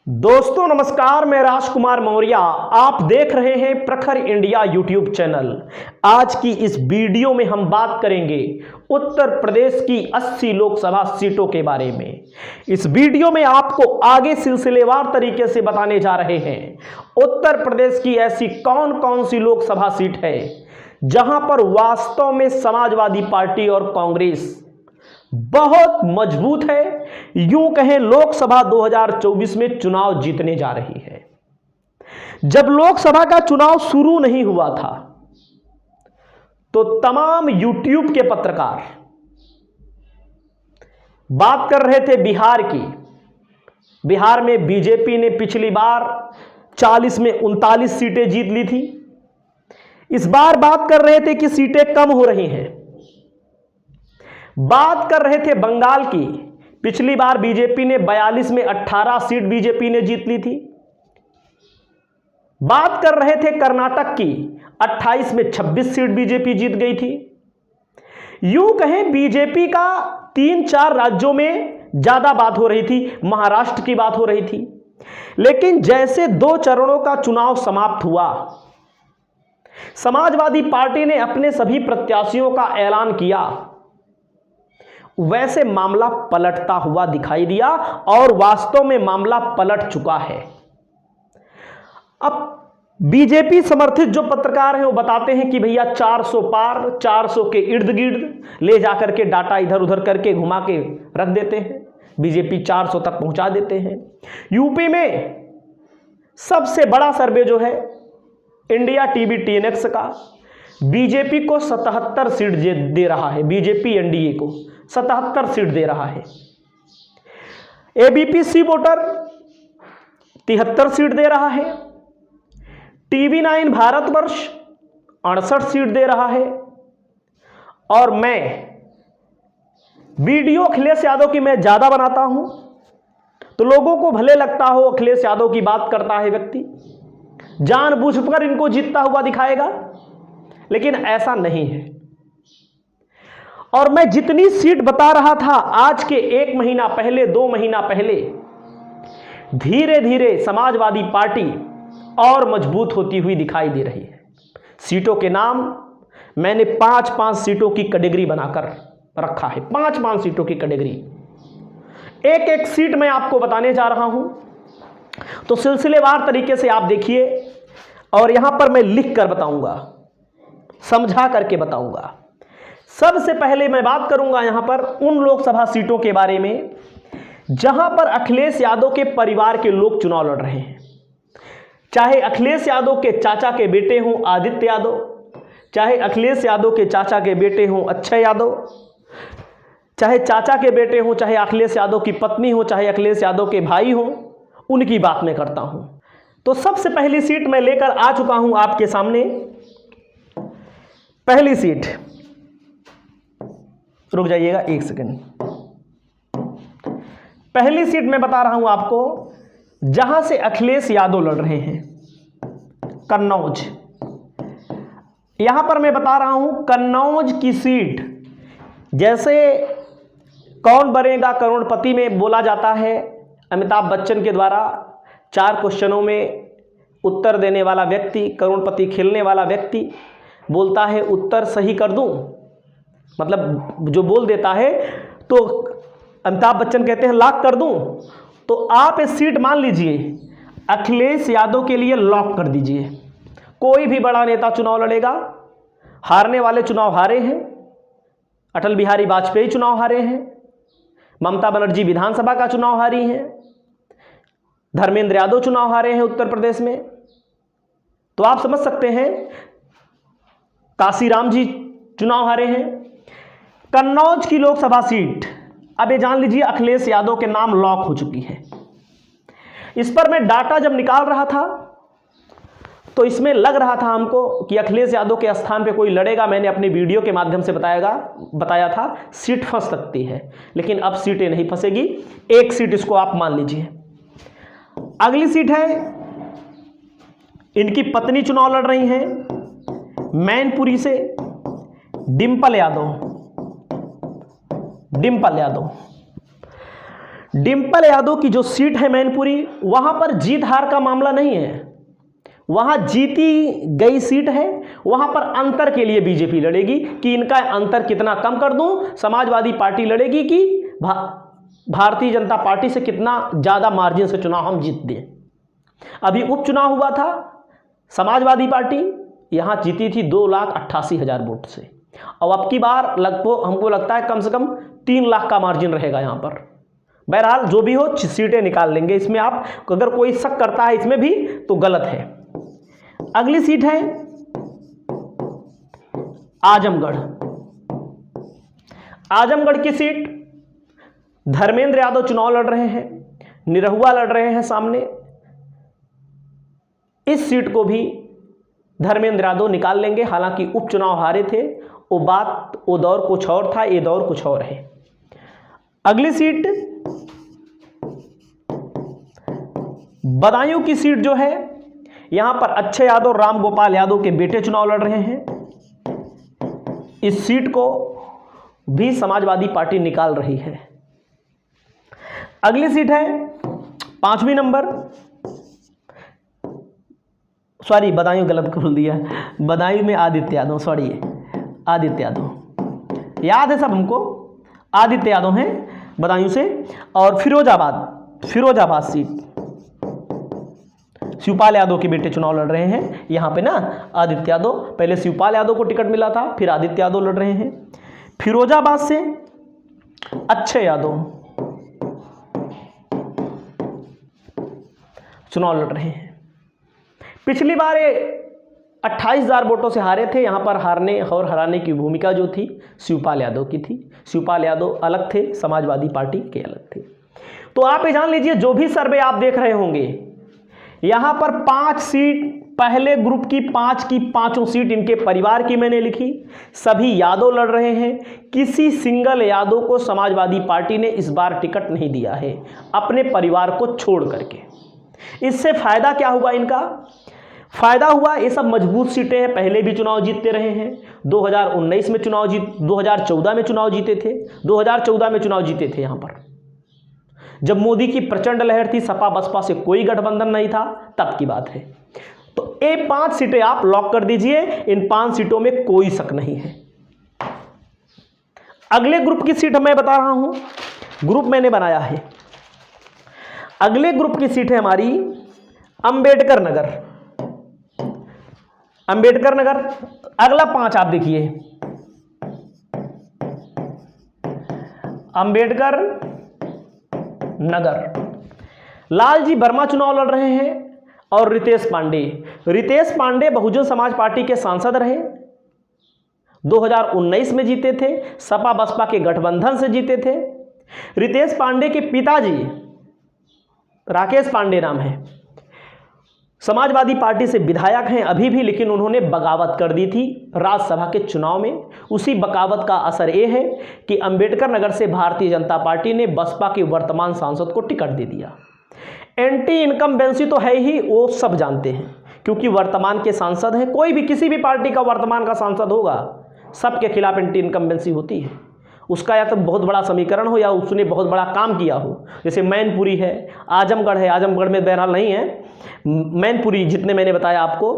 दोस्तों नमस्कार, मैं राजकुमार मौर्य। आप देख रहे हैं प्रखर इंडिया यूट्यूब चैनल। आज की इस वीडियो में हम बात करेंगे उत्तर प्रदेश की 80 लोकसभा सीटों के बारे में। इस वीडियो में आपको आगे सिलसिलेवार तरीके से बताने जा रहे हैं उत्तर प्रदेश की ऐसी कौन कौन सी लोकसभा सीट है जहां पर वास्तव में समाजवादी पार्टी और कांग्रेस बहुत मजबूत है, यूं कहें लोकसभा 2024 में चुनाव जीतने जा रही है। जब लोकसभा का चुनाव शुरू नहीं हुआ था तो तमाम यूट्यूब के पत्रकार बात कर रहे थे बिहार की। बिहार में बीजेपी ने पिछली बार 40 में 39 सीटें जीत ली थी। इस बार बात कर रहे थे कि सीटें कम हो रही हैं। बात कर रहे थे बंगाल की। पिछली बार बीजेपी ने 42 में 18 सीट बीजेपी ने जीत ली थी। बात कर रहे थे कर्नाटक की, 28 में 26 सीट बीजेपी जीत गई थी। यूं कहें बीजेपी का 3-4 राज्यों में ज्यादा बात हो रही थी, महाराष्ट्र की बात हो रही थी। लेकिन जैसे 2 चरणों का चुनाव समाप्त हुआ, समाजवादी पार्टी ने अपने सभी प्रत्याशियों का ऐलान किया, वैसे मामला पलटता हुआ दिखाई दिया और वास्तव में मामला पलट चुका है। अब बीजेपी समर्थित जो पत्रकार हैं वो बताते हैं कि भैया 400 पार, 400 के इर्द गिर्द ले जाकर के डाटा इधर उधर करके घुमा के रख देते हैं, बीजेपी 400 तक पहुंचा देते हैं। यूपी में सबसे बड़ा सर्वे जो है इंडिया टीवी TNX का, बीजेपी को 77 सीट दे रहा है। बीजेपी एनडीए को 77 सीट दे रहा है। एबीपी वोटर 73 सीट दे रहा है। TV9 भारतवर्ष 68 सीट दे रहा है। और मैं वीडियो अखिलेश यादव की मैं ज्यादा बनाता हूं तो लोगों को भले लगता हो अखिलेश यादव की बात करता है व्यक्ति, जानबूझकर इनको जीतता हुआ दिखाएगा, लेकिन ऐसा नहीं है। और मैं जितनी सीट बता रहा था आज के 1 महीना पहले, 2 महीना पहले, धीरे धीरे समाजवादी पार्टी और मजबूत होती हुई दिखाई दे रही है। सीटों के नाम मैंने 5-5 सीटों की कैटेगरी बनाकर रखा है। 5-5 सीटों की कैटेगरी, एक एक सीट मैं आपको बताने जा रहा हूं, तो सिलसिलेवार तरीके से आप देखिए। और यहां पर मैं लिख कर बताऊंगा, समझा करके बताऊंगा। सबसे पहले मैं बात करूंगा यहां पर उन लोकसभा सीटों के बारे में जहां पर अखिलेश यादव के परिवार के लोग चुनाव लड़ रहे हैं। चाहे अखिलेश यादव के चाचा के बेटे हों आदित्य यादव, चाहे अखिलेश यादव के चाचा के बेटे हों अक्षय यादव, चाहे चाचा के बेटे हों, चाहे अखिलेश यादव की पत्नी हो, चाहे अखिलेश यादव के भाई हों, उनकी बात मैं करता हूं। तो सबसे पहली सीट मैं लेकर आ चुका हूं आपके सामने। पहली सीट, रुक जाइएगा 1 सेकंड। पहली सीट मैं बता रहा हूं आपको जहां से अखिलेश यादव लड़ रहे हैं, कन्नौज। यहां पर मैं बता रहा हूं कन्नौज की सीट, जैसे कौन बनेगा करोड़पति में बोला जाता है अमिताभ बच्चन के द्वारा, 4 क्वेश्चनों में उत्तर देने वाला व्यक्ति, करोड़पति खेलने वाला व्यक्ति बोलता है उत्तर सही कर दूं, मतलब जो बोल देता है, तो अमिताभ बच्चन कहते हैं लॉक कर दूं। तो आप ये सीट मान लीजिए अखिलेश यादव के लिए लॉक कर दीजिए। कोई भी बड़ा नेता चुनाव लड़ेगा, हारने वाले चुनाव हारे हैं, अटल बिहारी वाजपेयी चुनाव हारे हैं, ममता बनर्जी विधानसभा का चुनाव हारी हैं, धर्मेंद्र यादव चुनाव हारे हैं उत्तर प्रदेश में। तो आप समझ सकते हैं काशीराम जी चुनाव हारे हैं। कन्नौज की लोकसभा सीट, अब ये जान लीजिए अखिलेश यादव के नाम लॉक हो चुकी है। इस पर मैं डाटा जब निकाल रहा था तो इसमें लग रहा था हमको कि अखिलेश यादव के स्थान पे कोई लड़ेगा। मैंने अपने वीडियो के माध्यम से बताया था सीट फंस सकती है, लेकिन अब सीटें नहीं फंसेगी। 1 सीट इसको आप मान लीजिए। अगली सीट है, इनकी पत्नी चुनाव लड़ रही हैं मैनपुरी से, डिंपल यादव। डिंपल यादव की जो सीट है मैनपुरी, वहां पर जीत हार का मामला नहीं है, वहां जीती गई सीट है, वहां पर अंतर के लिए बीजेपी लड़ेगी कि इनका अंतर कितना कम कर दूं। समाजवादी पार्टी लड़ेगी कि भारतीय जनता पार्टी से कितना ज्यादा मार्जिन से चुनाव हम जीत दें। अभी उपचुनाव हुआ था, समाजवादी पार्टी यहां जीती थी 2,88,000 वोट से, और अब की बार लगभग हमको लगता है कम से कम 3 लाख का मार्जिन रहेगा यहां पर। बहरहाल जो भी हो, सीटें निकाल लेंगे, इसमें आप अगर कोई शक करता है इसमें भी तो गलत है। अगली सीट है आजमगढ़। आजमगढ़ की सीट धर्मेंद्र यादव चुनाव लड़ रहे हैं, निरहुआ लड़ रहे हैं सामने। इस सीट को भी धर्मेंद्र यादव निकाल लेंगे, हालांकि उपचुनाव हारे थे, वो दौर कुछ और था, ये दौर कुछ और है। अगली सीट बदायूं की सीट जो है, यहां पर अक्षय यादव राम गोपाल यादव के बेटे चुनाव लड़ रहे हैं। इस सीट को भी समाजवादी पार्टी निकाल रही है। अगली सीट है 5वीं नंबर, सॉरी बदायूं गलत खोल दिया, बदायूं में आदित्य यादव, सॉरी आदित्य यादव याद है सब हमको, आदित्य यादव हैं बदायूं से। और फिरोजाबाद सीट शिवपाल यादव के बेटे चुनाव लड़ रहे हैं। यहां पे ना आदित्य यादव, पहले शिवपाल यादव को टिकट मिला था, फिर आदित्य यादव लड़ रहे हैं। फिरोजाबाद से अक्षय यादव चुनाव लड़ रहे हैं। पिछली बार ये 28,000 वोटों से हारे थे। यहां पर हारने और हराने की भूमिका जो थी शिवपाल यादव की थी। शिवपाल यादव अलग थे, समाजवादी पार्टी के अलग थे। तो आप ये जान लीजिए, जो भी सर्वे आप देख रहे होंगे, यहां पर 5 सीट, पहले ग्रुप की 5 की 5 सीट इनके परिवार की मैंने लिखी। सभी यादव लड़ रहे हैं। किसी सिंगल यादव को समाजवादी पार्टी ने इस बार टिकट नहीं दिया है, अपने परिवार को छोड़ करके। इससे फायदा क्या हुआ इनका? फायदा हुआ, ये सब मजबूत सीटें हैं, पहले भी चुनाव जीतते रहे हैं। 2019 में 2014 में चुनाव जीते थे, 2014 में चुनाव जीते थे यहां पर, जब मोदी की प्रचंड लहर थी, सपा बसपा से कोई गठबंधन नहीं था, तब की बात है। तो ये 5 सीटें आप लॉक कर दीजिए, इन 5 सीटों में कोई शक नहीं है। अगले ग्रुप की सीट मैं बता रहा हूं, ग्रुप मैंने बनाया है। अगले ग्रुप की सीट है हमारी अंबेडकर नगर। अंबेडकर नगर, अगला 5 आप देखिए, अंबेडकर नगर, लालजी वर्मा चुनाव लड़ रहे हैं और रितेश पांडे बहुजन समाज पार्टी के सांसद रहे, 2019 में जीते थे, सपा बसपा के गठबंधन से जीते थे। रितेश पांडे के पिताजी राकेश पांडे नाम है, समाजवादी पार्टी से विधायक हैं अभी भी, लेकिन उन्होंने बगावत कर दी थी राज्यसभा के चुनाव में। उसी बगावत का असर यह है कि अंबेडकर नगर से भारतीय जनता पार्टी ने बसपा के वर्तमान सांसद को टिकट दे दिया। एंटी इनकम्बेंसी तो है ही, वो सब जानते हैं, क्योंकि वर्तमान के सांसद हैं। कोई भी किसी भी पार्टी का वर्तमान का सांसद होगा, सबके खिलाफ एंटी इनकम्बेंसी होती है। उसका या तो बहुत बड़ा समीकरण हो या उसने बहुत बड़ा काम किया हो। जैसे मैनपुरी है, आजमगढ़ है, आजमगढ़ में बहरहाल नहीं है, मैनपुरी जितने मैंने बताया आपको,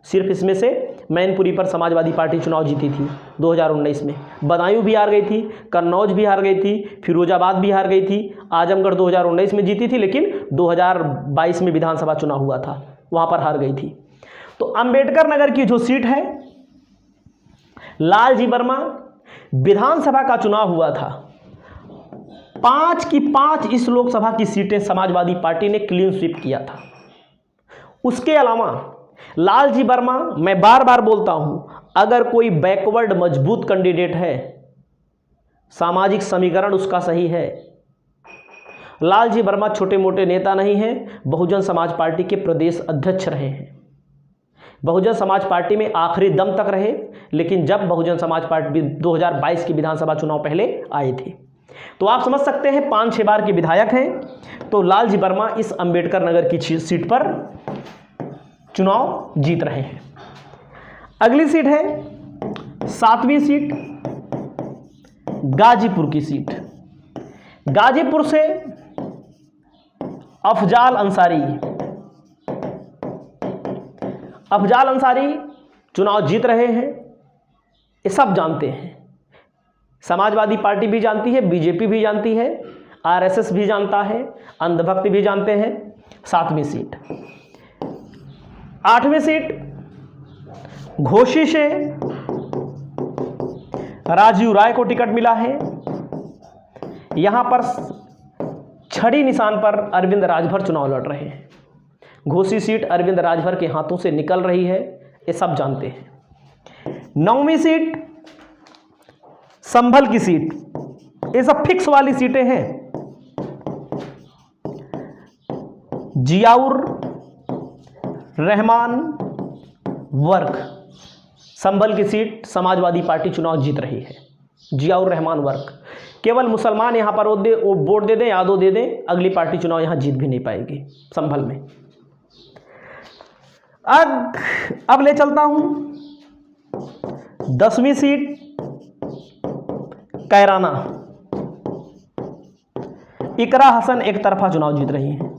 सिर्फ इसमें से मैनपुरी पर समाजवादी पार्टी चुनाव जीती थी 2019 में। बदायूं भी हार गई थी, कन्नौज भी हार गई थी, फिरोजाबाद भी हार गई थी। आजमगढ़ 2019 में जीती थी, लेकिन 2022 में विधानसभा चुनाव हुआ था, वहां पर हार गई थी। तो अंबेडकर नगर की जो सीट है, लालजी वर्मा, विधानसभा का चुनाव हुआ था, 5 की 5 इस लोकसभा की सीटें समाजवादी पार्टी ने क्लीन स्वीप किया था। उसके अलावा लालजी वर्मा, मैं बार बार बोलता हूं, अगर कोई बैकवर्ड मजबूत कैंडिडेट है, सामाजिक समीकरण उसका सही है, लालजी वर्मा छोटे मोटे नेता नहीं हैं, बहुजन समाज पार्टी के प्रदेश अध्यक्ष रहे हैं, बहुजन समाज पार्टी में आखिरी दम तक रहे। लेकिन जब बहुजन समाज पार्टी 2022 की विधानसभा चुनाव पहले आए थे, तो आप समझ सकते हैं 5-6 बार के विधायक हैं। तो लालजी वर्मा इस अंबेडकर नगर की सीट पर चुनाव जीत रहे हैं। अगली सीट है 7वीं सीट, गाजीपुर की सीट। गाजीपुर से अफजाल अंसारी। अफजाल अंसारी चुनाव जीत रहे हैं, ये सब जानते हैं। समाजवादी पार्टी भी जानती है, बीजेपी भी जानती है, आरएसएस भी जानता है, अंधभक्त भी जानते हैं। 7वीं सीट। 8वीं सीट घोसी से राजीव राय को टिकट मिला है। यहां पर छड़ी निशान पर अरविंद राजभर चुनाव लड़ रहे हैं। घोसी सीट अरविंद राजभर के हाथों से निकल रही है, ये सब जानते हैं। 9वीं सीट संभल की सीट, ये सब फिक्स वाली सीटें हैं। जियाउर रहमान वर्क, संभल की सीट समाजवादी पार्टी चुनाव जीत रही है। जियाउर रहमान वर्क, केवल मुसलमान यहां पर वोट दे दें, यादव दे दें, अगली पार्टी चुनाव यहां जीत भी नहीं पाएगी संभल में। अब ले चलता हूं 10वीं सीट कैराना। इकरा हसन एक तरफा चुनाव जीत रही हैं।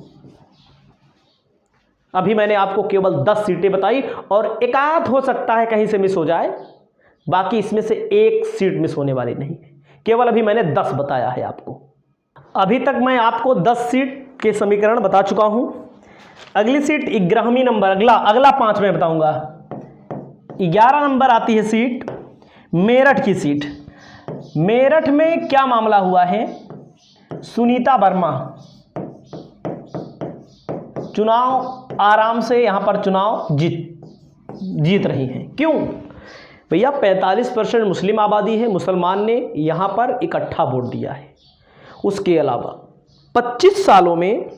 अभी मैंने आपको केवल 10 सीटें बताई और एकाध हो सकता है कहीं से मिस हो जाए, बाकी इसमें से एक सीट मिस होने वाली नहीं है। केवल अभी मैंने 10 बताया है आपको। अभी तक मैं आपको 10 सीट के समीकरण बता चुका हूं। अगली सीट 11वीं नंबर, अगला 5 में बताऊंगा। 11 नंबर आती है सीट मेरठ की सीट। मेरठ में क्या मामला हुआ है? सुनीता वर्मा चुनाव आराम से यहां पर चुनाव जीत रही हैं। क्यों भैया? 45% मुस्लिम आबादी है, मुसलमान ने यहां पर इकट्ठा वोट दिया है। उसके अलावा 25 सालों में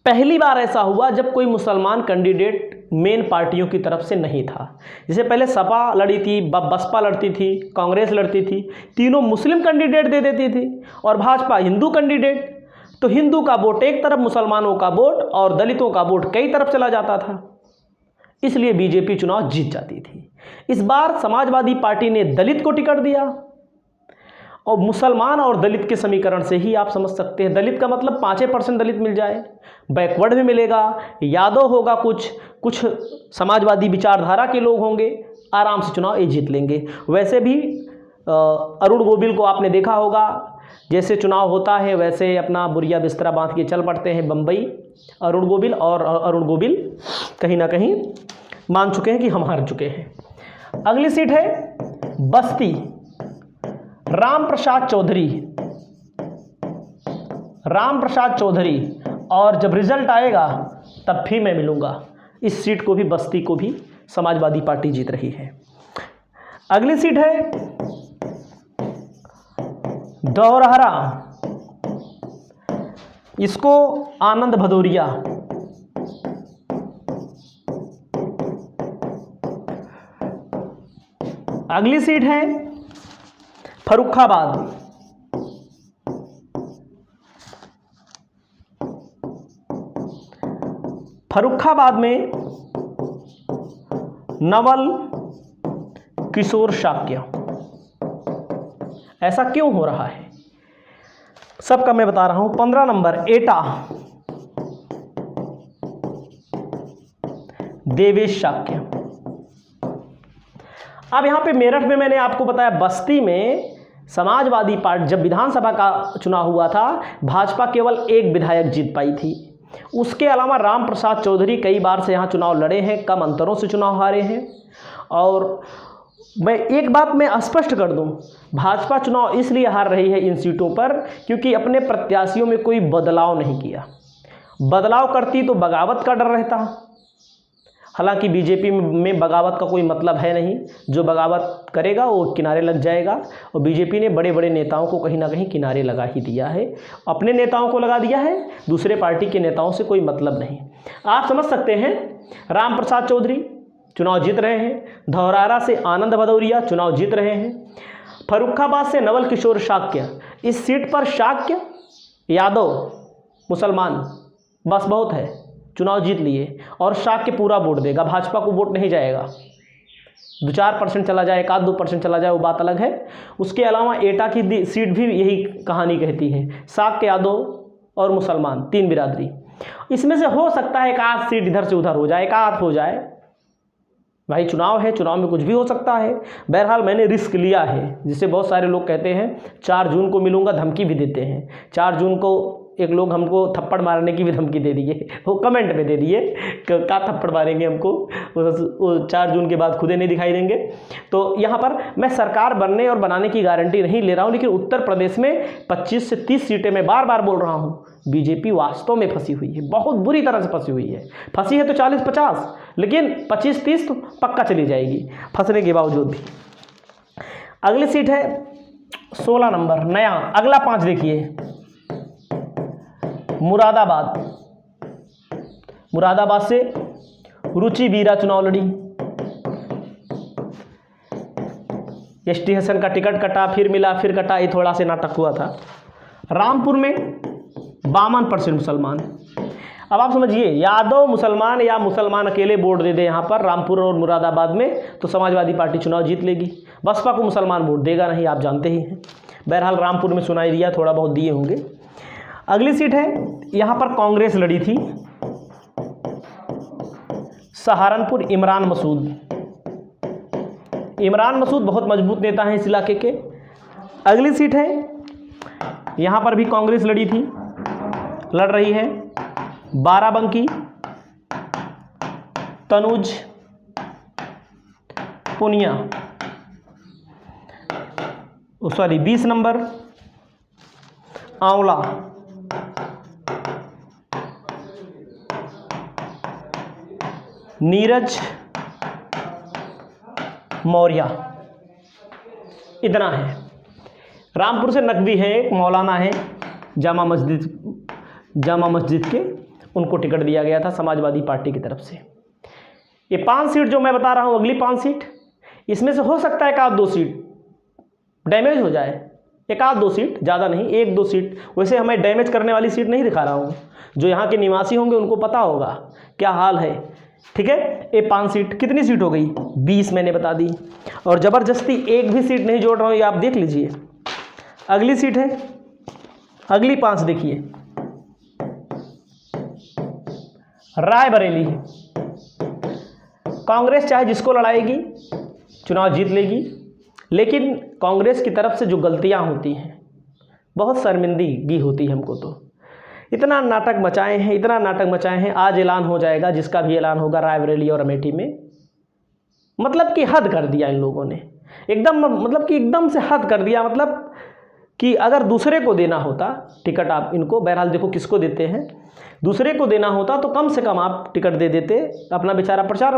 पहली बार ऐसा हुआ जब कोई मुसलमान कैंडिडेट मेन पार्टियों की तरफ से नहीं था। जैसे पहले सपा लड़ी थी, बसपा लड़ती थी, कांग्रेस लड़ती थी, तीनों मुस्लिम कैंडिडेट दे देती थी, और भाजपा हिंदू कैंडिडेट। तो हिंदू का वोट एक तरफ, मुसलमानों का वोट और दलितों का वोट कई तरफ चला जाता था, इसलिए बीजेपी चुनाव जीत जाती थी। इस बार समाजवादी पार्टी ने दलित को टिकट दिया, और मुसलमान और दलित के समीकरण से ही आप समझ सकते हैं। दलित का मतलब 5% दलित मिल जाए, बैकवर्ड भी मिलेगा, यादव होगा, कुछ समाजवादी विचारधारा के लोग होंगे, आराम से चुनाव ये जीत लेंगे। वैसे भी अरुण गोविल को आपने देखा होगा, जैसे चुनाव होता है वैसे अपना बुरिया बिस्तरा बांध के चल पड़ते हैं बम्बई अरुण गोविल, और अरुण गोविल कहीं ना कहीं मान चुके हैं कि हम हार चुके हैं। अगली सीट है बस्ती, राम प्रसाद चौधरी, और जब रिजल्ट आएगा तब भी मैं मिलूंगा। इस सीट को भी, बस्ती को भी समाजवादी पार्टी जीत रही है। अगली सीट है धौरहरा, इसको आनंद भदौरिया। अगली सीट है फर्रुखाबाद, फर्रुखाबाद में नवल किशोर शाक्य। ऐसा क्यों हो रहा है सबका मैं बता रहा हूं। 15 नंबर एटा, देवेश शाक्य। अब यहां पे मेरठ में मैंने आपको बताया, बस्ती में समाजवादी पार्टी जब विधानसभा का चुनाव हुआ था, भाजपा केवल एक विधायक जीत पाई थी। उसके अलावा राम प्रसाद चौधरी कई बार से यहां चुनाव लड़े हैं, कम अंतरों से चुनाव हारे हैं। और मैं एक बात मैं स्पष्ट कर दूं, भाजपा चुनाव इसलिए हार रही है इन सीटों पर क्योंकि अपने प्रत्याशियों में कोई बदलाव नहीं किया। बदलाव करती तो बगावत का डर रहता। हालांकि बीजेपी में बगावत का कोई मतलब है नहीं, जो बगावत करेगा वो किनारे लग जाएगा, और बीजेपी ने बड़े बड़े नेताओं को कहीं ना कहीं किनारे लगा ही दिया है। अपने नेताओं को लगा दिया है, दूसरे पार्टी के नेताओं से कोई मतलब नहीं। आप समझ सकते हैं, राम प्रसाद चौधरी चुनाव जीत रहे हैं, धौरहरा से आनंद भदौरिया चुनाव जीत रहे हैं, फर्रुखाबाद से नवल किशोर शाक्य। इस सीट पर शाक्य, यादव, मुसलमान बस बहुत है, चुनाव जीत लिए, और शाक्य पूरा वोट देगा, भाजपा को वोट नहीं जाएगा। 2-4% चला जाए, 1-2% चला जाए वो बात अलग है। उसके अलावा एटा की सीट भी यही कहानी कहती है, शाक्य यादव और मुसलमान, 3 बिरादरी। इसमें से हो सकता है एक आध सीट इधर से उधर हो जाए, एक आध हो जाए, भाई चुनाव है, चुनाव में कुछ भी हो सकता है। बहरहाल मैंने रिस्क लिया है, जिसे बहुत सारे लोग कहते हैं 4 जून को मिलूंगा, धमकी भी देते हैं। 4 जून को एक लोग हमको थप्पड़ मारने की भी धमकी दे दिए, वो कमेंट में दे दिए क्या थप्पड़ मारेंगे हमको, वो 4 जून के बाद खुदे नहीं दिखाई देंगे। तो यहाँ पर मैं सरकार बनने और बनाने की गारंटी नहीं ले रहा हूँ, लेकिन उत्तर प्रदेश में 25 से 30 सीटें, मैं बार बार बोल रहा हूँ, बीजेपी वास्तव में फंसी हुई है, बहुत बुरी तरह से फंसी हुई है। फंसी है तो 40-50, लेकिन 25-30 तो पक्का चली जाएगी फंसने के बावजूद भी। अगली सीट है 16 नंबर, नया। अगला 5 देखिए, मुरादाबाद। मुरादाबाद से रुचि वीरा चुनाव लड़ी। एसटी हसन का टिकट कटा, फिर मिला, फिर कटा, ये थोड़ा सा नाटक हुआ था। रामपुर में 52% मुसलमान। अब आप समझिए, यादव मुसलमान या मुसलमान अकेले वोट दे दे यहाँ पर रामपुर और मुरादाबाद में, तो समाजवादी पार्टी चुनाव जीत लेगी। बसपा को मुसलमान वोट देगा नहीं, आप जानते ही हैं। बहरहाल रामपुर में सुनाई दिया, थोड़ा बहुत दिए होंगे। अगली सीट है, यहाँ पर कांग्रेस लड़ी थी, सहारनपुर, इमरान मसूद। इमरान मसूद बहुत मजबूत नेता हैं इस इलाके के। अगली सीट है, यहाँ पर भी कांग्रेस लड़ी थी, लड़ रही है, बाराबंकी, तनुज पुनिया। 20 नंबर, आंवला। नीरज मौर्य। इतना है। रामपुर से नकवी है, एक मौलाना है जामा मस्जिद के, उनको टिकट दिया गया था समाजवादी पार्टी की तरफ से। ये 5 सीट जो मैं बता रहा हूँ, अगली 5 सीट, इसमें से हो सकता है एक आध 2 सीट डैमेज हो जाए, एक आध 2 सीट, ज़्यादा नहीं, 1-2 सीट। वैसे हमें डैमेज करने वाली सीट नहीं दिखा रहा हूँ, जो यहाँ के निवासी होंगे उनको पता होगा क्या हाल है, ठीक है। ये 5 सीट, कितनी सीट हो गई? 20 मैंने बता दी, और ज़बरदस्ती एक भी सीट नहीं जोड़ रहा हूँ, ये आप देख लीजिए। अगली सीट है, अगली 5 देखिए, रायबरेली। कांग्रेस चाहे जिसको लड़ाएगी चुनाव जीत लेगी, लेकिन कांग्रेस की तरफ से जो गलतियां होती हैं, बहुत शर्मिंदगी होती है हमको। तो इतना नाटक मचाए हैं, इतना नाटक मचाए हैं। आज ऐलान हो जाएगा, जिसका भी ऐलान होगा रायबरेली और अमेठी में। मतलब कि हद कर दिया इन लोगों ने, एकदम, मतलब कि एकदम से हद कर दिया। मतलब कि अगर दूसरे को देना होता टिकट, आप इनको, बहरहाल देखो किसको देते हैं, दूसरे को देना होता तो कम से कम आप टिकट दे देते, अपना बेचारा प्रचार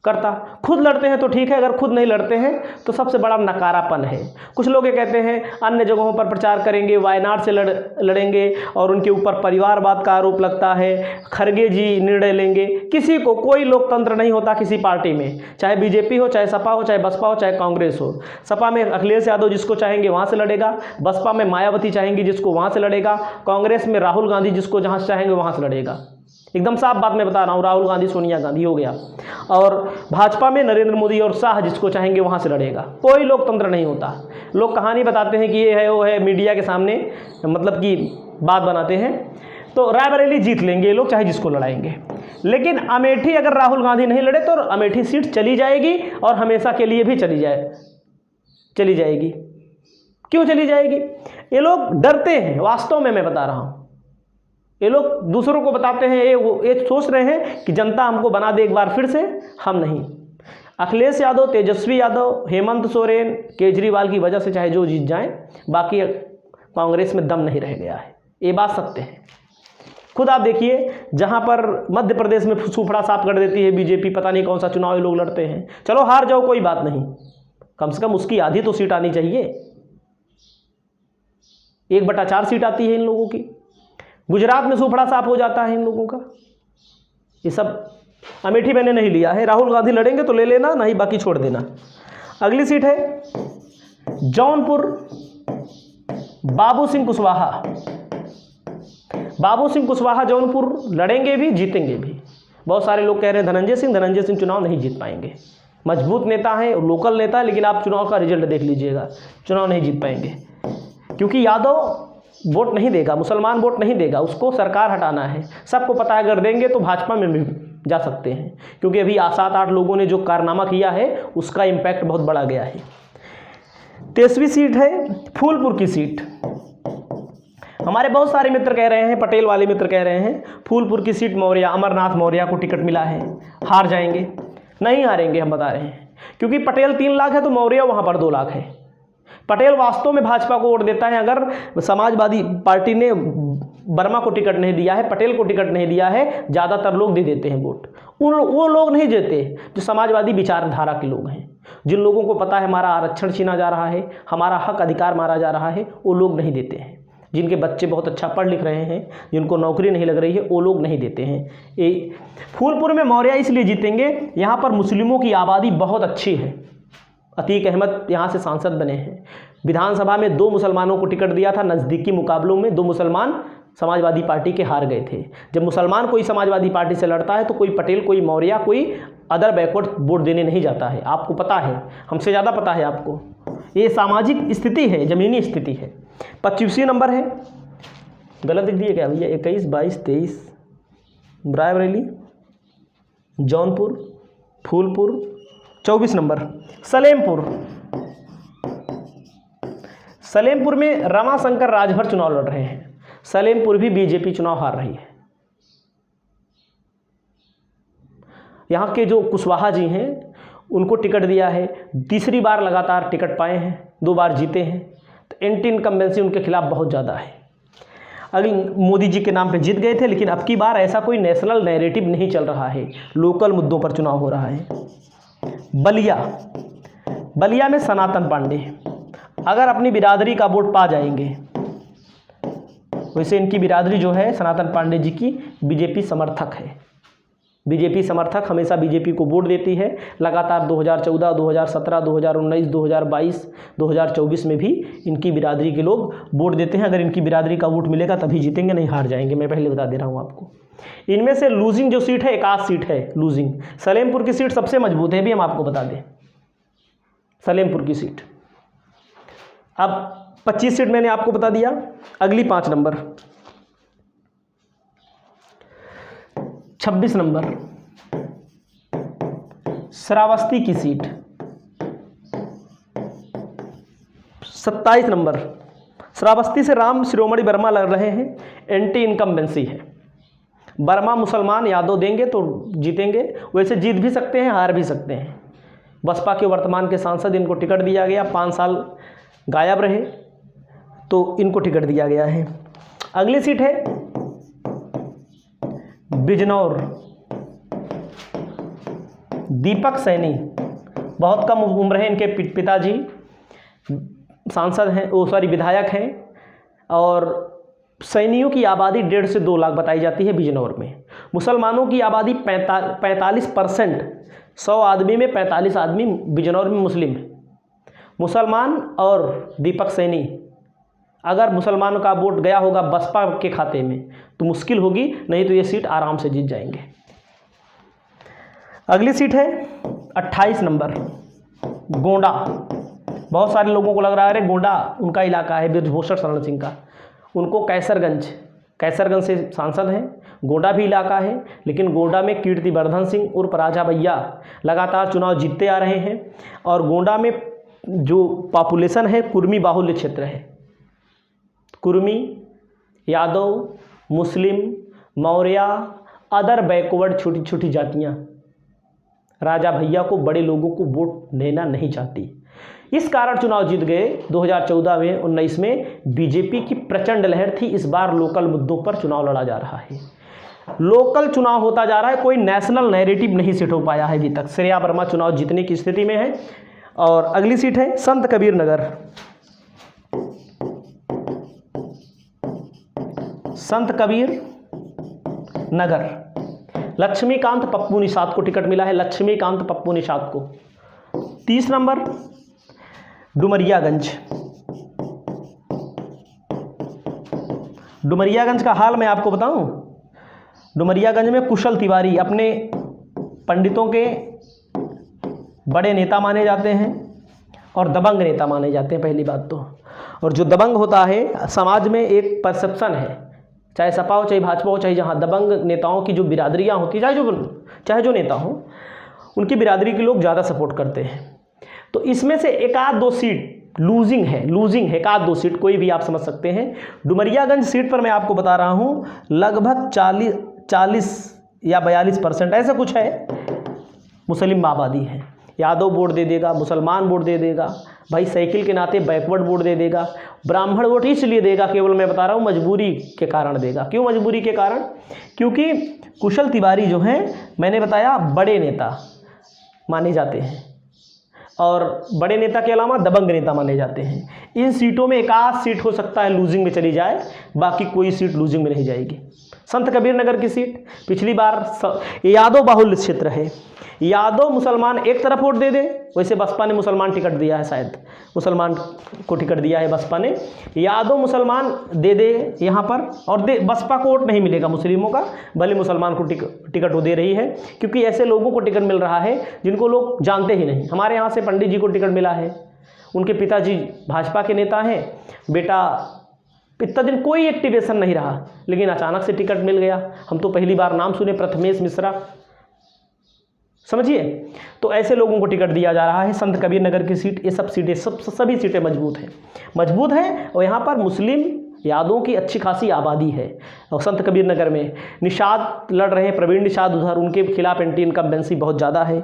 करता। खुद लड़ते हैं तो ठीक है, अगर खुद नहीं लड़ते हैं तो सबसे बड़ा नकारापन है। कुछ लोग ये कहते हैं अन्य जगहों पर प्रचार करेंगे, वायनाड से लड़ेंगे और उनके ऊपर परिवारवाद का आरोप लगता है, खरगे जी निर्णय लेंगे। किसी को, कोई लोकतंत्र नहीं होता किसी पार्टी में, चाहे बीजेपी हो, चाहे सपा हो, चाहे बसपा हो, चाहे कांग्रेस हो। सपा में अखिलेश यादव जिसको चाहेंगे वहाँ से लड़ेगा, बसपा में मायावती चाहेंगी जिसको वहाँ से लड़ेगा, कांग्रेस में राहुल गांधी जिसको जहाँ से चाहेंगे वहाँ से लड़ेगा। एकदम साफ बात मैं बता रहा हूँ, राहुल गांधी, सोनिया गांधी हो गया। और भाजपा में नरेंद्र मोदी और शाह जिसको चाहेंगे वहाँ से लड़ेगा। कोई लोकतंत्र नहीं होता। लोग कहानी बताते हैं कि ये है वो है, मीडिया के सामने मतलब कि बात बनाते हैं। तो रायबरेली जीत लेंगे ये लोग, चाहे जिसको लड़ाएंगे। लेकिन अमेठी अगर राहुल गांधी नहीं लड़े तो अमेठी सीट चली जाएगी, और हमेशा के लिए भी चली जाएगी। क्यों चली जाएगी? ये लोग डरते हैं, वास्तव में मैं बता रहा हूँ। ये लोग दूसरों को बताते हैं, ये सोच रहे हैं कि जनता हमको बना दे एक बार फिर से, हम नहीं। अखिलेश यादव, तेजस्वी यादव, हेमंत सोरेन, केजरीवाल की वजह से चाहे जो जीत जाएं, बाकी कांग्रेस में दम नहीं रह गया है। ये बात सत्य है। खुद आप देखिए, जहां पर मध्य प्रदेश में सूफड़ा साफ कर देती है बीजेपी, पता नहीं कौन सा चुनाव ये लोग लड़ते हैं। चलो हार जाओ, कोई बात नहीं, कम से कम उसकी आधी तो सीट आनी चाहिए। 1/4 सीट आती है इन लोगों की। गुजरात में सूफड़ा साफ हो जाता है इन लोगों का। ये सब अमेठी मैंने नहीं लिया है, राहुल गांधी लड़ेंगे तो ले लेना, नहीं बाकी छोड़ देना। अगली सीट है जौनपुर, बाबू सिंह कुशवाहा। बाबू सिंह कुशवाहा जौनपुर लड़ेंगे भी, जीतेंगे भी। बहुत सारे लोग कह रहे हैं धनंजय सिंह चुनाव नहीं जीत पाएंगे। मजबूत नेता है, लोकल नेता है, लेकिन आप चुनाव का रिजल्ट देख लीजिएगा, चुनाव नहीं जीत पाएंगे। क्योंकि यादव वोट नहीं देगा, मुसलमान वोट नहीं देगा, उसको सरकार हटाना है। सबको पता है अगर देंगे तो भाजपा में भी जा सकते हैं, क्योंकि अभी 7-8 लोगों ने जो कारनामा किया है उसका इम्पैक्ट बहुत बड़ा गया है। 23वीं सीट है फूलपुर की सीट। हमारे बहुत सारे मित्र कह रहे हैं, पटेल वाले मित्र कह रहे हैं फूलपुर की सीट मौर्य, अमरनाथ मौर्य को टिकट मिला है, हार जाएंगे। नहीं हारेंगे, हम बता रहे हैं, क्योंकि पटेल 3 लाख है तो मौर्य वहाँ पर 2 लाख है। पटेल वास्तव में भाजपा को वोट देता है। अगर समाजवादी पार्टी ने वर्मा को टिकट नहीं दिया है, पटेल को टिकट नहीं दिया है, ज़्यादातर लोग दे देते हैं वोट। वो लोग नहीं देते जो समाजवादी विचारधारा के लोग हैं, जिन लोगों को पता है हमारा आरक्षण छीना जा रहा है, हमारा हक अधिकार मारा जा रहा है, वो लोग नहीं देते हैं। जिनके बच्चे बहुत अच्छा पढ़ लिख रहे हैं, जिनको नौकरी नहीं लग रही है, वो लोग नहीं देते हैं। फूलपुर में मौर्य इसलिए जीतेंगे, यहाँ पर मुस्लिमों की आबादी बहुत अच्छी है। अतीक अहमद यहाँ से सांसद बने हैं। विधानसभा में 2 मुसलमानों को टिकट दिया था, नज़दीकी मुकाबलों में 2 मुसलमान समाजवादी पार्टी के हार गए थे। जब मुसलमान कोई समाजवादी पार्टी से लड़ता है तो कोई पटेल, कोई मौर्य, कोई अदर बैकवर्ड वोट देने नहीं जाता है। आपको पता है, हमसे ज़्यादा पता है आपको। ये सामाजिक स्थिति है, ज़मीनी स्थिति है। 25वीं नंबर है, गलत लिख दिए क्या भैया, 21, 22, 23, रायबरेली, जौनपुर, फूलपुर। 24 नंबर सलेमपुर। सलेमपुर में रमाशंकर राजभर चुनाव लड़ रहे हैं। सलेमपुर भी बीजेपी चुनाव हार रही है। यहाँ के जो कुशवाहा जी हैं उनको टिकट दिया है, 3री बार लगातार टिकट पाए हैं, 2 बार जीते हैं, तो एंटी इनकम्बेंसी उनके खिलाफ बहुत ज़्यादा है। अगले मोदी जी के नाम पे जीत गए थे, लेकिन अब की बार ऐसा कोई नेशनल नैरेटिव नहीं चल रहा है, लोकल मुद्दों पर चुनाव हो रहा है। बलिया में सनातन पांडे अगर अपनी बिरादरी का वोट पा जाएंगे, वैसे इनकी बिरादरी जो है सनातन पांडे जी की बीजेपी समर्थक है। बीजेपी समर्थक हमेशा बीजेपी को वोट देती है। लगातार 2014, 2017, 2019, 2022, 2024 में भी इनकी बिरादरी के लोग वोट देते हैं। अगर इनकी बिरादरी का वोट मिलेगा तभी जीतेंगे, नहीं हार जाएंगे, मैं पहले बता दे रहा हूँ आपको। इनमें से लूजिंग जो सीट है, 1 सीट है लूजिंग। सलेमपुर की सीट सबसे मजबूत है, भी हम आपको बता दें, सलेमपुर की सीट। अब 25 सीट मैंने आपको बता दिया। अगली 5 नंबर 26 नंबर श्रावस्ती की सीट। 27 नंबर श्रावस्ती से राम शिरोमणि वर्मा लड़ रहे हैं, एंटी इनकम्बेंसी है। वर्मा मुसलमान, यादव देंगे तो जीतेंगे, वैसे जीत भी सकते हैं, हार भी सकते हैं। बसपा के वर्तमान के सांसद, इनको टिकट दिया गया, 5 साल गायब रहे तो इनको टिकट दिया गया है। अगली सीट है बिजनौर, दीपक सैनी, बहुत कम उम्र है इनके पिताजी सांसद हैं, विधायक हैं, और सैनियों की आबादी 1.5 से 2 लाख बताई जाती है बिजनौर में। मुसलमानों की आबादी 45%, 100 आदमी में 45 आदमी बिजनौर में मुस्लिम है। मुसलमान और दीपक सैनी, अगर मुसलमानों का वोट गया होगा बसपा के खाते में तो मुश्किल होगी, नहीं तो ये सीट आराम से जीत जाएंगे। अगली सीट है 28 नंबर गोंडा। बहुत सारे लोगों को लग रहा है गोंडा उनका इलाका है, ब्रजभूषण शरण सिंह का। उनको कैसरगंज से सांसद हैं। गोंडा भी इलाका है, लेकिन गोंडा में कीर्तिवर्धन सिंह उर्फ राजा भैया लगातार चुनाव जीतते आ रहे हैं। और गोंडा में जो पॉपुलेशन है कुर्मी बाहुल्य क्षेत्र है। कुर्मी, यादव, मुस्लिम, मौर्य, अदर बैकवर्ड छोटी छोटी जातियाँ राजा भैया को, बड़े लोगों को वोट देना नहीं चाहती। इस कारण चुनाव जीत गए। 2014 में 19 में बीजेपी की प्रचंड लहर थी। इस बार लोकल मुद्दों पर चुनाव लड़ा जा रहा है, लोकल चुनाव होता जा रहा है, कोई नेशनल नैरेटिव नहीं सेट हो पाया है अभी तक। श्रेया वर्मा चुनाव जीतने की स्थिति में है। और अगली सीट है संत कबीर नगर। संत कबीर नगर, लक्ष्मीकांत पप्पू निषाद को टिकट मिला है, लक्ष्मीकांत पप्पू निषाद को। 30 नंबर डुमरियागंज। डुमरियागंज का हाल मैं आपको बताऊं, डुमरियागंज में कुशल तिवारी अपने पंडितों के बड़े नेता माने जाते हैं और दबंग नेता माने जाते हैं, पहली बात तो। और जो दबंग होता है, समाज में एक परसेप्शन है, चाहे सपा हो चाहे भाजपा हो, चाहे जहाँ दबंग नेताओं की जो बिरादरियाँ होती, चाहे जो नेता हो, उनकी बिरादरी के लोग ज़्यादा सपोर्ट करते हैं। तो इसमें से एक आध दो सीट लूजिंग है, एक आध दो सीट कोई भी आप समझ सकते हैं। डुमरियागंज सीट पर मैं आपको बता रहा हूँ लगभग 40 या 42% ऐसा कुछ है मुस्लिम आबादी है। यादव वोट दे देगा, मुसलमान वोट दे देगा, भाई साइकिल के नाते बैकवर्ड वोट दे देगा, ब्राह्मण वोट इसलिए देगा, केवल मैं बता रहा हूँ मजबूरी के कारण देगा। क्यों मजबूरी के कारण? क्योंकि कुशल तिवारी जो हैं, मैंने बताया बड़े नेता माने जाते हैं और बड़े नेता के अलावा दबंग नेता माने जाते हैं। इन सीटों में एक आध सीट हो सकता है लूजिंग में चली जाए, बाकी कोई सीट लूजिंग में नहीं जाएगी। संत कबीर नगर की सीट पिछली बार यादव बाहुल्य क्षेत्र है, यादव मुसलमान एक तरफ वोट दे दे, वैसे बसपा ने मुसलमान टिकट दिया है, शायद मुसलमान को टिकट दिया है बसपा ने, यादव मुसलमान दे दे यहाँ पर, और बसपा को वोट नहीं मिलेगा मुस्लिमों का, भले मुसलमान को टिकट वो दे रही है, क्योंकि ऐसे लोगों को टिकट मिल रहा है जिनको लोग जानते ही नहीं। हमारे यहाँ से पंडित जी को टिकट मिला है, उनके पिताजी भाजपा के नेता हैं, बेटा इतना दिन कोई एक्टिवेशन नहीं रहा, लेकिन अचानक से टिकट मिल गया। हम तो पहली बार नाम सुने, प्रथमेश मिश्रा, समझिए। तो ऐसे लोगों को टिकट दिया जा रहा है। संत कबीर नगर की सीट, ये सब सीटें सभी सीटें मजबूत हैं और यहाँ पर मुस्लिम यादवों की अच्छी खासी आबादी है। और संत कबीर नगर में निषाद लड़ रहे हैं, प्रवीण निषाद, उधर उनके खिलाफ एंटी इनकम्बेंसी बहुत ज़्यादा है।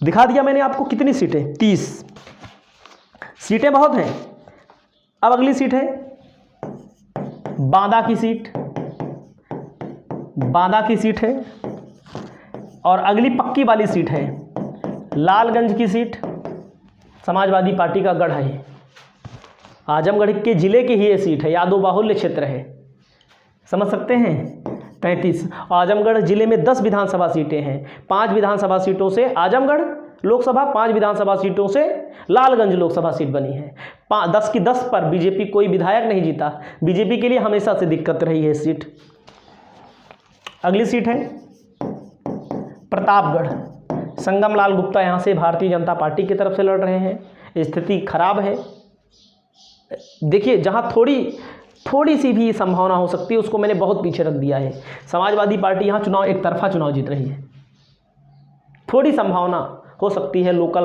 दिखा दिया मैंने आपको कितनी सीटें, 30 सीटें बहुत हैं। अब अगली सीट है बांदा की सीट है और अगली पक्की वाली सीट है लालगंज की सीट। समाजवादी पार्टी का गढ़ है, आजमगढ़ के जिले की ही ये सीट है, यादव बाहुल्य क्षेत्र है, समझ सकते हैं। 33 आजमगढ़ जिले में 10 विधानसभा सीटें हैं, 5 विधानसभा सीटों से आजमगढ़ लोकसभा, 5 विधानसभा सीटों से लालगंज लोकसभा सीट बनी है। 10 की 10 पर बीजेपी कोई विधायक नहीं जीता, बीजेपी के लिए हमेशा से दिक्कत रही है सीट। अगली सीट है प्रतापगढ़, संगम लाल गुप्ता यहाँ से भारतीय जनता पार्टी की तरफ से लड़ रहे हैं। स्थिति खराब है, देखिए जहाँ थोड़ी सी भी संभावना हो सकती है उसको मैंने बहुत पीछे रख दिया है। समाजवादी पार्टी यहाँ एक तरफा चुनाव जीत रही है, थोड़ी संभावना हो सकती है, लोकल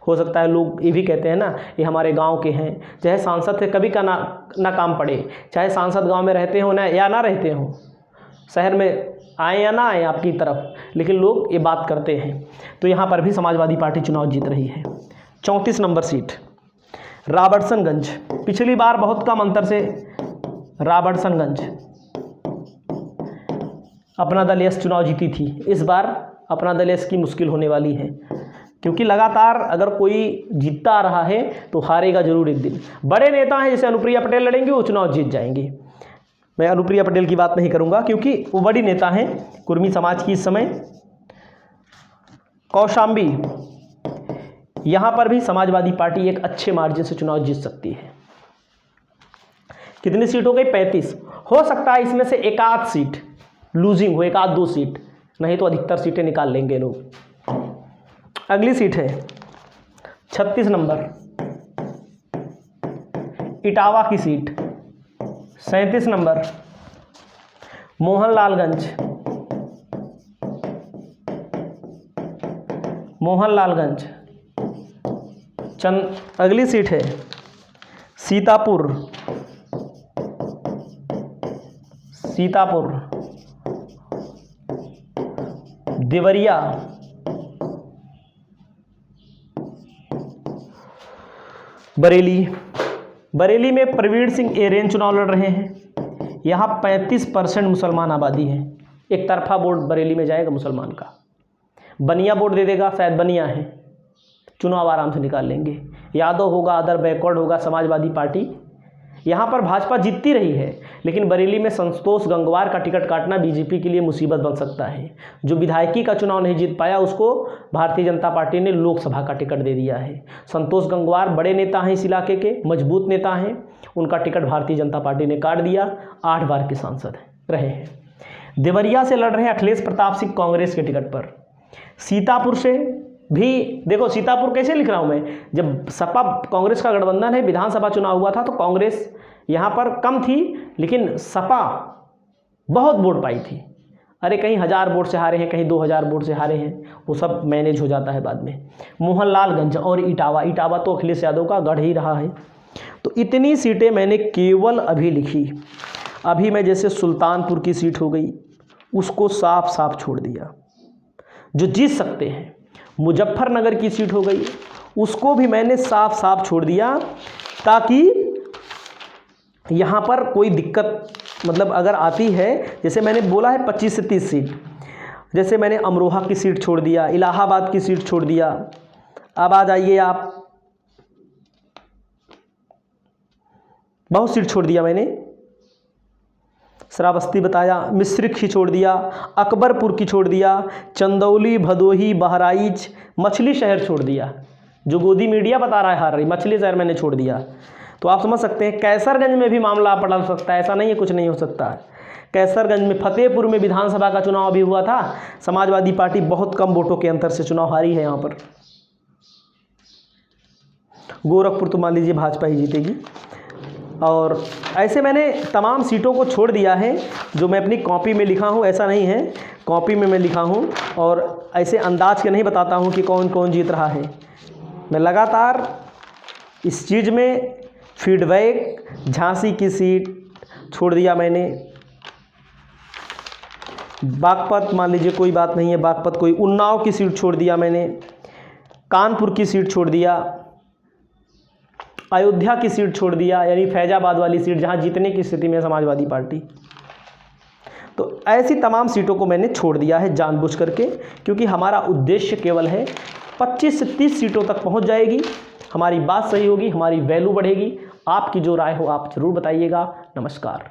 हो सकता है, लोग ये भी कहते हैं ना ये हमारे गांव के हैं, चाहे सांसद से कभी का ना काम पड़े, चाहे सांसद गांव में रहते हो ना या ना रहते हो, शहर में आए या ना आए आपकी तरफ, लेकिन लोग ये बात करते हैं। तो यहाँ पर भी समाजवादी पार्टी चुनाव जीत रही है। 34 नंबर सीट राबर्ट्सनगंज, पिछली बार बहुत कम अंतर से राबर्ट्सनगंज अपना दल यस चुनाव जीती थी, इस बार अपना दल यस की मुश्किल होने वाली है, क्योंकि लगातार अगर कोई जीतता आ रहा है तो हारेगा जरूर एक दिन। बड़े नेता हैं जैसे अनुप्रिया पटेल लड़ेंगे, वो चुनाव जीत जाएंगे। मैं अनुप्रिया पटेल की बात नहीं करूंगा क्योंकि वो बड़ी नेता हैं कुर्मी समाज की इस समय। कौशाम्बी, यहाँ पर भी समाजवादी पार्टी एक अच्छे मार्जिन से चुनाव जीत सकती है। कितनी सीट हो गई? 35। हो सकता है इसमें से एक आध सीट लूजिंग हो, एक आध दो सीट, नहीं तो अधिकतर सीटें निकाल लेंगे लोग। अगली सीट है 36 नंबर इटावा की सीट। 37 नंबर मोहनलालगंज, अगली सीट है सीतापुर, देवरिया, बरेली में प्रवीण सिंह एरेन चुनाव लड़ रहे हैं। यहाँ 35% मुसलमान आबादी है, एक तरफा वोट बरेली में जाएगा मुसलमान का। बनिया वोट दे देगा, शायद बनिया है, चुनाव आराम से निकाल लेंगे। यादव होगा, अदर बैकवर्ड होगा, समाजवादी पार्टी। यहाँ पर भाजपा जीतती रही है, लेकिन बरेली में संतोष गंगवार का टिकट काटना बीजेपी के लिए मुसीबत बन सकता है। जो विधायकी का चुनाव नहीं जीत पाया उसको भारतीय जनता पार्टी ने लोकसभा का टिकट दे दिया है। संतोष गंगवार बड़े नेता हैं, इस इलाके के मजबूत नेता हैं, उनका टिकट भारतीय जनता पार्टी ने काट दिया। 8 बार के सांसद रहे हैं। देवरिया से लड़ रहे हैं अखिलेश प्रताप सिंह कांग्रेस के टिकट पर। सीतापुर से भी देखो, सीतापुर कैसे लिख रहा हूँ मैं, जब सपा कांग्रेस का गठबंधन है, विधानसभा चुनाव हुआ था तो कांग्रेस यहाँ पर कम थी, लेकिन सपा बहुत वोट पाई थी। अरे कहीं 1000 वोट से हारे हैं, कहीं 2000 वोट से हारे हैं, वो सब मैनेज हो जाता है बाद में। मोहनलालगंज और इटावा तो अखिलेश यादव का गढ़ ही रहा है। तो इतनी सीटें मैंने केवल अभी लिखी। अभी मैं जैसे सुल्तानपुर की सीट हो गई, उसको साफ साफ छोड़ दिया, जो जीत सकते हैं। मुजफ्फरनगर की सीट हो गई, उसको भी मैंने साफ साफ छोड़ दिया, ताकि यहाँ पर कोई दिक्कत मतलब अगर आती है, जैसे मैंने बोला है 25 से 30 सीट, जैसे मैंने अमरोहा की सीट छोड़ दिया, इलाहाबाद की सीट छोड़ दिया। अब आ जाइए आप, बहुत सीट छोड़ दिया मैंने, श्रावस्ती बताया, मिश्रिख की छोड़ दिया, अकबरपुर की छोड़ दिया, चंदौली, भदोही, बहराइच, मछली शहर छोड़ दिया, जो गोदी मीडिया बता रहा है हार रही, मछली शहर मैंने छोड़ दिया। तो आप समझ सकते हैं कैसरगंज में भी मामला पलट सकता है, ऐसा नहीं है कुछ नहीं हो सकता है। कैसरगंज में, फतेहपुर में विधानसभा का चुनाव अभी हुआ था, समाजवादी पार्टी बहुत कम वोटों के अंतर से चुनाव हारी है यहाँ पर। गोरखपुर तो मान लीजिए भाजपा ही जीतेगी। और ऐसे मैंने तमाम सीटों को छोड़ दिया है, जो मैं अपनी कॉपी में लिखा हूँ, ऐसा नहीं है, कॉपी में मैं लिखा हूँ, और ऐसे अंदाज के नहीं बताता हूँ कि कौन कौन जीत रहा है। मैं लगातार इस चीज़ में फीडबैक, झांसी की सीट छोड़ दिया मैंने, बागपत मान लीजिए कोई बात नहीं है, बागपत कोई, उन्नाव की सीट छोड़ दिया मैंने, कानपुर की सीट छोड़ दिया, अयोध्या की सीट छोड़ दिया, यानी फैजाबाद वाली सीट जहां जीतने की स्थिति में समाजवादी पार्टी। तो ऐसी तमाम सीटों को मैंने छोड़ दिया है जानबूझ करके, क्योंकि हमारा उद्देश्य केवल है 25 से 30 सीटों तक पहुंच जाएगी, हमारी बात सही होगी, हमारी वैल्यू बढ़ेगी। आपकी जो राय हो आप जरूर बताइएगा। नमस्कार।